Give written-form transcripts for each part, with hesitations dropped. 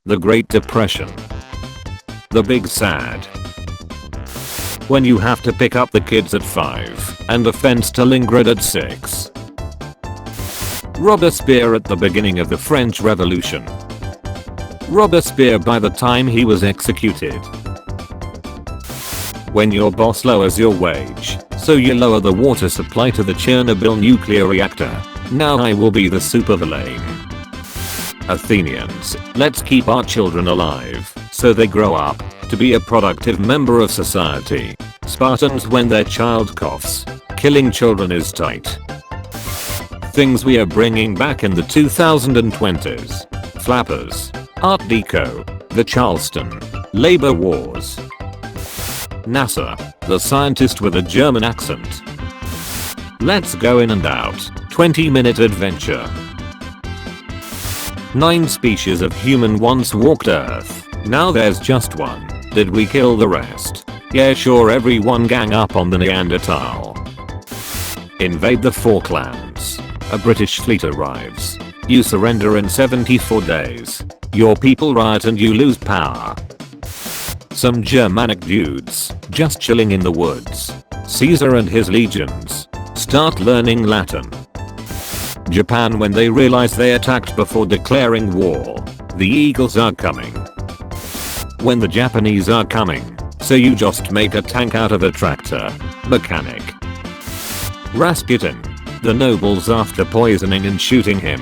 The Great Depression. The Big Sad. When you have to pick up the kids at 5 and offend Stalingrad at 6. Robespierre at the beginning of the French Revolution. Robespierre by the time he was executed. When your boss lowers your wage, so you lower the water supply to the Chernobyl nuclear reactor. Now I will be the supervillain. Athenians, let's keep our children alive, so they grow up to be a productive member of society. Spartans, when their child coughs, killing children is tight. Things we are bringing back in the 2020s. Flappers, Art Deco, the Charleston, labor wars. NASA, the scientist with a German accent. Let's go in and out, 20-minute adventure. 9 species of human once walked Earth, now there's just one. Did we kill the rest? Yeah sure, everyone gang up on the Neanderthal. Invade the Falklands. A British fleet arrives. You surrender in 74 days. Your people riot and you lose power. Some Germanic dudes, just chilling in the woods. Caesar and his legions start learning Latin. Japan, when they realize they attacked before declaring war. The eagles are coming. When the Japanese are coming, so you just make a tank out of a tractor. Mechanic. Rasputin, the nobles after poisoning and shooting him.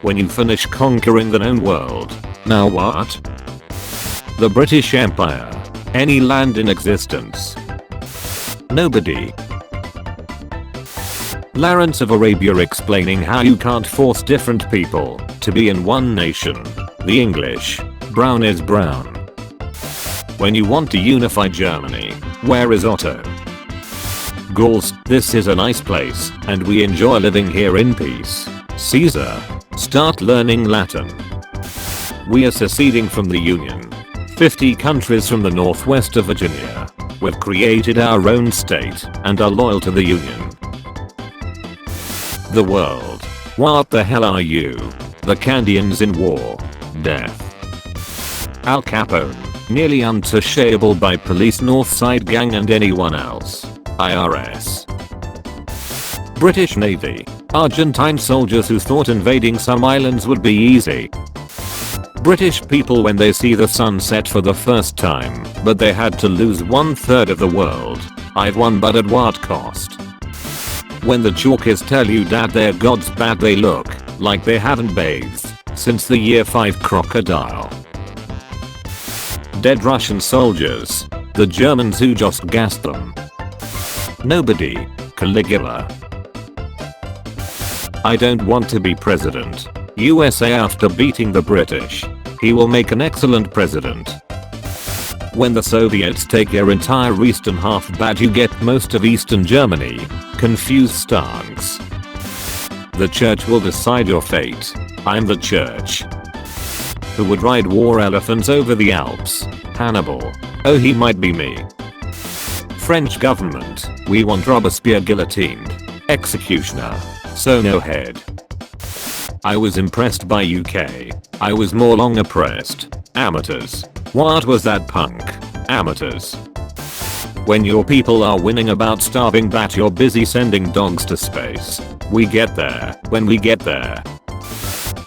When you finish conquering the known world, now what? The British Empire. Any land in existence. Nobody. Lawrence of Arabia explaining how you can't force different people to be in one nation. The English. Brown is brown. When you want to unify Germany, where is Otto? Gauls, this is a nice place and we enjoy living here in peace. Caesar, start learning Latin. We are seceding from the Union. 50 countries from the northwest of Virginia. We've created our own state and are loyal to the Union. The world. What the hell are you? The Candians in war. Death. Al Capone, nearly untouchable by police, Northside Gang and anyone else. IRS. British Navy. Argentine soldiers who thought invading some islands would be easy. British people when they see the sun set for the first time, but they had to lose 1/3 of the world. I've won, but at what cost? When the chalkies tell you that their god's bad, they look like they haven't bathed since the year 5 crocodile. Dead Russian soldiers. The Germans who just gassed them. Nobody. Caligula. I don't want to be president. USA after beating the British. He will make an excellent president. When the Soviets take their entire eastern half, bad you get most of Eastern Germany. Confused stonks. The church will decide your fate. I'm the church. Who would ride war elephants over the Alps? Hannibal. Oh, he might be me. French government. We want Robespierre guillotined. Executioner. So no head. I was impressed by UK. I was more long oppressed. Amateurs. What was that, punk? Amateurs. When your people are winning about starving, that you're busy sending dogs to space. We get there when we get there.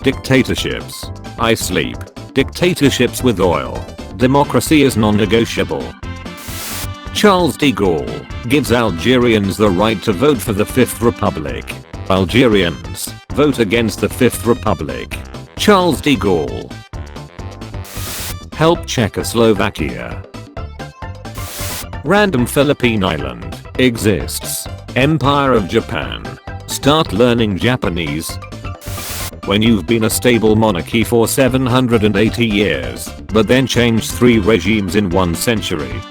Dictatorships. I sleep. Dictatorships with oil. Democracy is non-negotiable. Charles de Gaulle gives Algerians the right to vote for the Fifth Republic. Algerians, vote against the Fifth Republic. Charles de Gaulle. Help Czechoslovakia. Random Philippine island exists. Empire of Japan. Start learning Japanese. When you've been a stable monarchy for 780 years, but then changed 3 regimes in 1 century.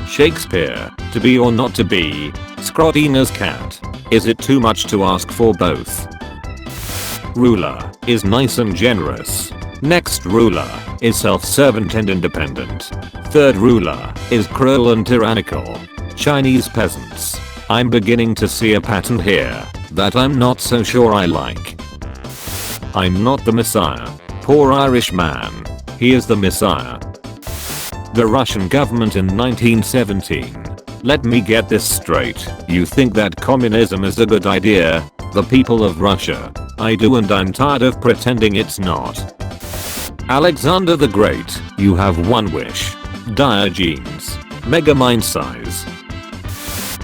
Shakespeare, to be or not to be. Scrodinger's cat. Is it too much to ask for both? Ruler is nice and generous. Next ruler is self-servant and independent. Third ruler is cruel and tyrannical. Chinese peasants. I'm beginning to see a pattern here that I'm not so sure I like. I'm not the Messiah. Poor Irish man. He is the Messiah. The Russian government in 1917. Let me get this straight. You think that communism is a good idea? The people of Russia. I do, and I'm tired of pretending it's not. Alexander the Great. You have one wish. Diogenes. Mega mind size.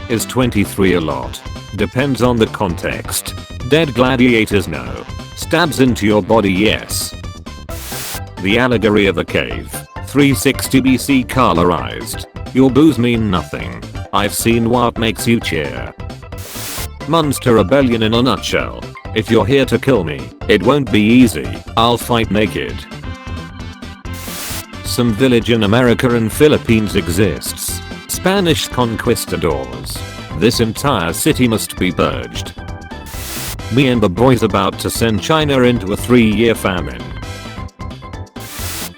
Is 23 a lot? Depends on the context. Dead gladiators, no. Stabs into your body, yes. The allegory of the cave. 360 BC colorized. Your boos mean nothing. I've seen what makes you cheer. Munster Rebellion in a nutshell. If you're here to kill me, it won't be easy. I'll fight naked. Some village in America and Philippines exists. Spanish conquistadors. This entire city must be purged. Me and the boys about to send China into a 3-year famine.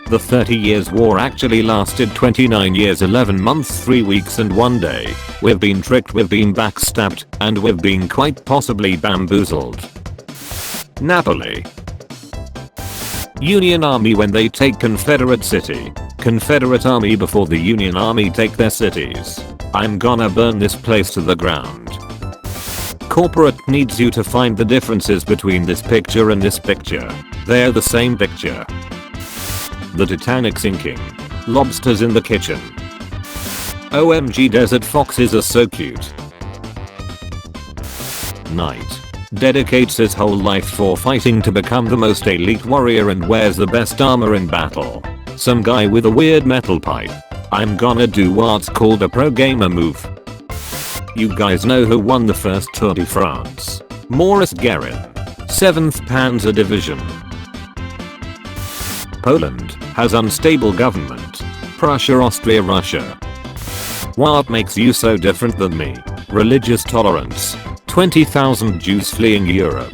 The 30 Years' War actually lasted 29 years, 11 months, 3 weeks and 1 day. We've been tricked, we've been backstabbed, and we've been quite possibly bamboozled. Napoli. Union Army when they take Confederate city. Confederate Army before the Union Army take their cities. I'm gonna burn this place to the ground. Corporate needs you to find the differences between this picture and this picture. They're the same picture. The Titanic sinking. Lobsters in the kitchen. OMG, desert foxes are so cute. Knight. Dedicates his whole life for fighting to become the most elite warrior and wears the best armor in battle. Some guy with a weird metal pipe. I'm gonna do what's called a pro gamer move. You guys know who won the first Tour de France? Maurice Guerin. 7th Panzer Division. Poland has unstable government. Prussia, Austria, Russia. What makes you so different than me? Religious tolerance. 20,000 Jews fleeing Europe.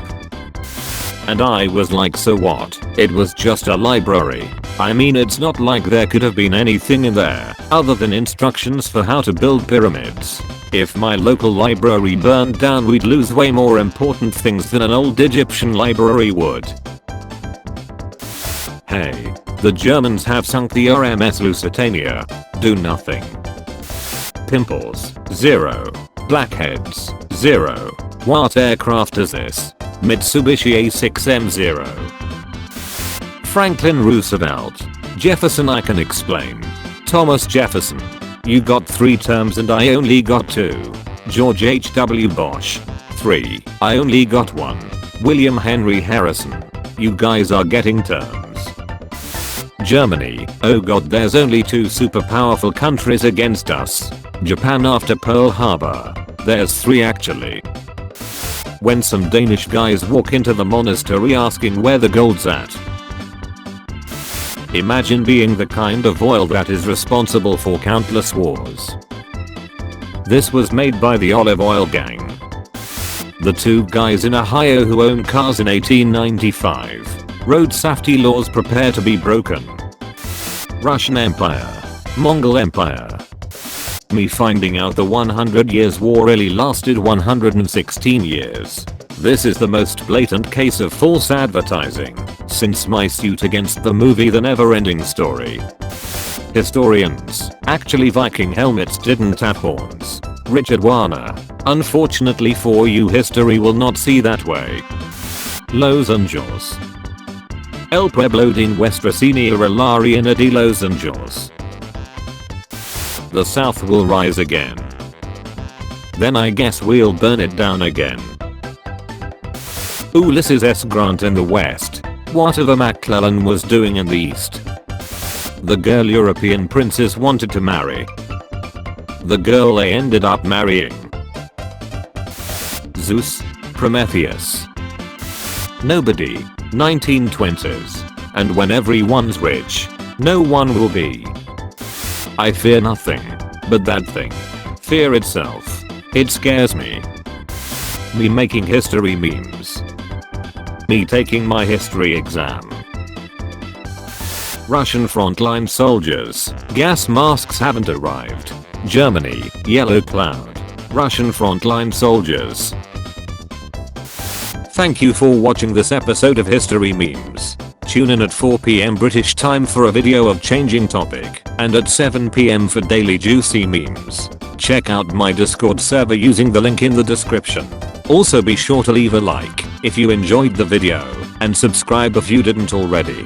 And I was like, so what? It was just a library. I mean, it's not like there could have been anything in there other than instructions for how to build pyramids. If my local library burned down, we'd lose way more important things than an old Egyptian library would. Hey, the Germans have sunk the RMS Lusitania. Do nothing. Pimples, 0. Blackheads, 0. What aircraft is this? Mitsubishi A6M0. Franklin Roosevelt. Jefferson, I can explain. Thomas Jefferson. You got 3 terms and I only got 2. George H.W. Bush. 3. I only got 1. William Henry Harrison. You guys are getting terms. Germany. Oh god, there's only 2 super powerful countries against us. Japan after Pearl Harbor. There's 3 actually. When some Danish guys walk into the monastery asking where the gold's at. Imagine being the kind of oil that is responsible for countless wars. This was made by the olive oil gang. The 2 guys in Ohio who owned cars in 1895. Road safety laws prepare to be broken. Russian Empire. Mongol Empire. Me finding out the 100 Years' War really lasted 116 years. This is the most blatant case of false advertising since my suit against the movie The Never-Ending Story. Historians. Actually, Viking helmets didn't have horns. Richard Warner. Unfortunately for you, history will not see that way. Los Angeles. El Pueblo de Nuestra Señora la Reina de Los Angeles. The South will rise again. Then I guess we'll burn it down again. Ulysses S. Grant in the West. Whatever McClellan was doing in the East. The girl European princes wanted to marry. The girl they ended up marrying. Zeus. Prometheus. Nobody. 1920s. And when everyone's rich, no one will be. I fear nothing but that thing. Fear itself. It scares me. Me making history memes. Me taking my history exam. Russian frontline soldiers. Gas masks haven't arrived. Germany. Yellow cloud. Russian frontline soldiers. Thank you for watching this episode of History Memes. tune in at 4 PM British time for a video of changing topic, and at 7 PM for daily juicy memes. Check out my Discord server using the link in the description. Also be sure to leave a like if you enjoyed the video, and subscribe if you didn't already.